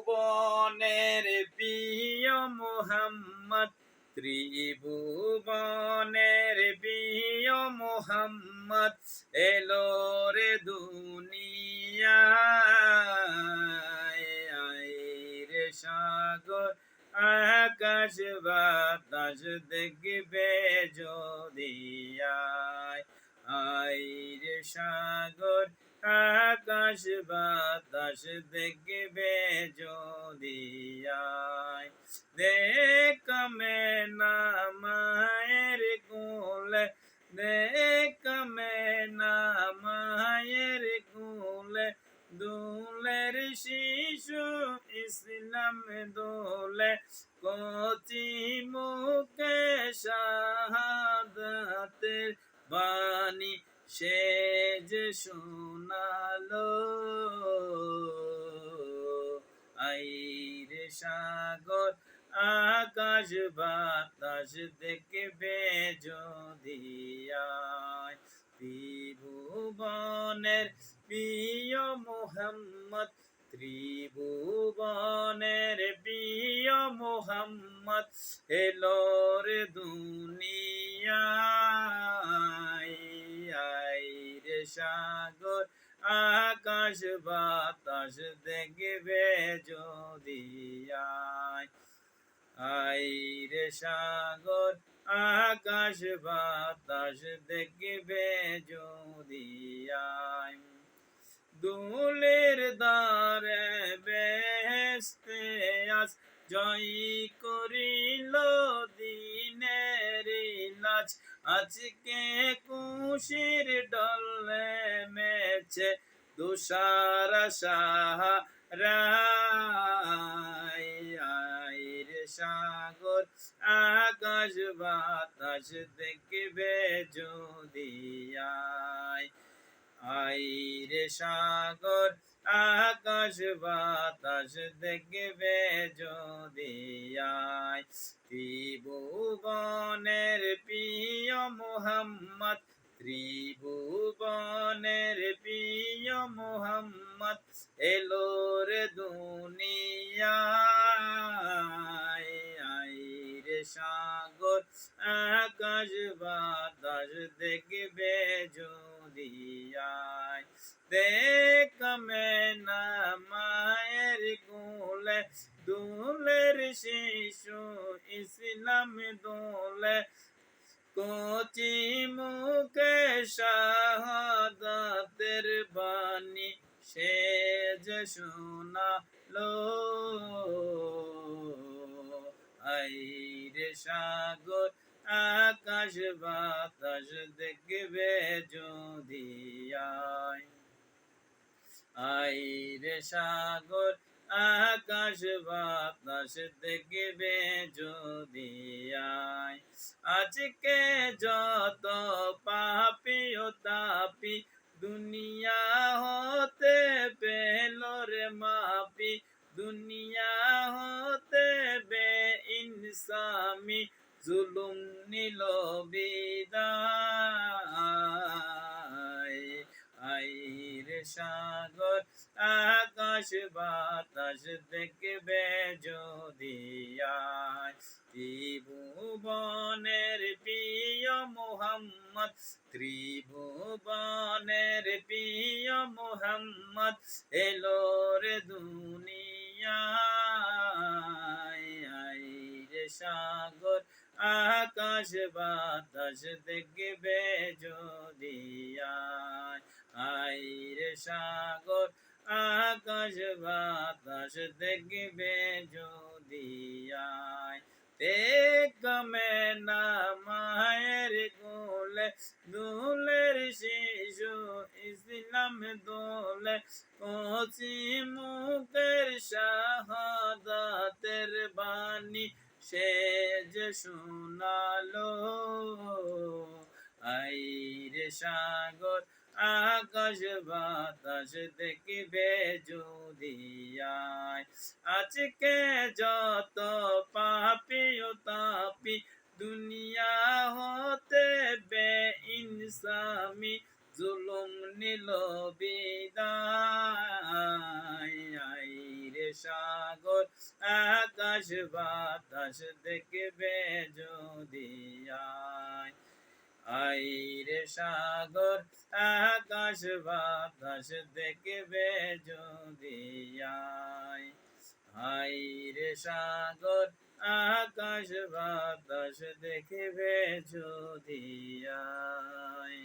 ত্রিভুবনের প্রিয় মোহাম্মদ, ত্রিভুবনের প্রিয় মোহাম্মদ এলো রে দুনিয়ায়। রে সাগর আকাশ বাতাস দেখবে যদি রে সাগর আকাশ বাতাস দেখবে যদি দেখমে না মায়ের কোলে, দেখমে না মায়ের কোলে, দোলের শিশু ইসলাম দোলে, কচি মুখে শাহাদাতের বাণী সে যে শোনালো। রে সাগর আকাশ বাতাস দেখবে যদি ত্রিভুবনের প্রিয় মোহাম্মদ, ত্রিভুবনের প্রিয় মোহাম্মদ এলো রে দুনিয়ায়। রে সাগর আকাশ বাতাস দেখবে যদি রে সাগর আকাশ বাতাস দেখবে যদি দুলের দ্বারে বেহেশতে আজ জয়ী করিল দিনের লাজ, আজকে খুশির ডলে মেছে তুষার সাহারা। রে সাগর আকাশ বাতাস দেখবে যদি রে সাগর আকাশ বাতাস দেখবে যদি ত্রিভুবনের প্রিয় মোহাম্মদ, ত্রিভুবনের প্রিয় মোহাম্মদ এলো রে দুনিয়ায়। রে সাগর আকাশ বাতাস দেখবে যদি দেখমে না মায়ের কোলে, দোলের শিশু ইসলাম দোলে, কচি মুখে শাহাদাতের বাণী সে যে শোনালো। রে সাগর আকাশ বাতাস দেখবে যদি রে সাগর আকাশ বাতাস দেখবে যদি আজকে যত পাপী ও তাপি দুনিয়া হতে পেল রে মাপি, দুনিয়া হতে বে ইনসামি জুলুম নিল বিদায়। রে সাগর আকাশ বাতাস দেখবে যদি ত্রিভুবনের প্রিয় মোহাম্মদ, ত্রিভুবনের প্রিয় মোহাম্মদ এলো রে দুনিয়ায়। রে সাগর আকাশ বাতাস দেখবে যদি রে সাগর আকাশ বাতাস দেখবে যদি দেখমে না মায়ের কোলে, দোলের শিশু ইসলাম দোলে, কচি মুখের শাহাদাতের বাণী সে যে শোনালো। রে সাগর আকাশ বাতাস দেখবে যদি আজকে যত পাপী ও তাপি দুনিয়া হতে বে ইনসামি জুলুম নিল বিদায়। সাগর আকাশ বাতাস দেখবে যদি আয় আই রে সাগর আকাশ বাতাস দেখবে যদি আয় হাই রে সাগর আকাশ বাতাস দেখবে যদি আয়